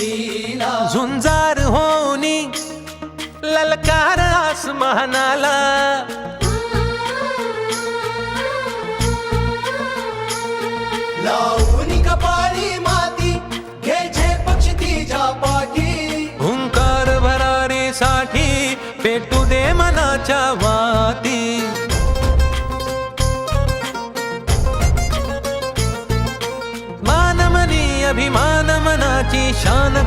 लीला झुंजार होनी ललकार आसमानाला लावून कपाळी माती घे झेप क्षितिजा पाठी हुंकार भरारीसाठी पेटू दे मनाच्या वाती मानमनी अभिमान मनाची शान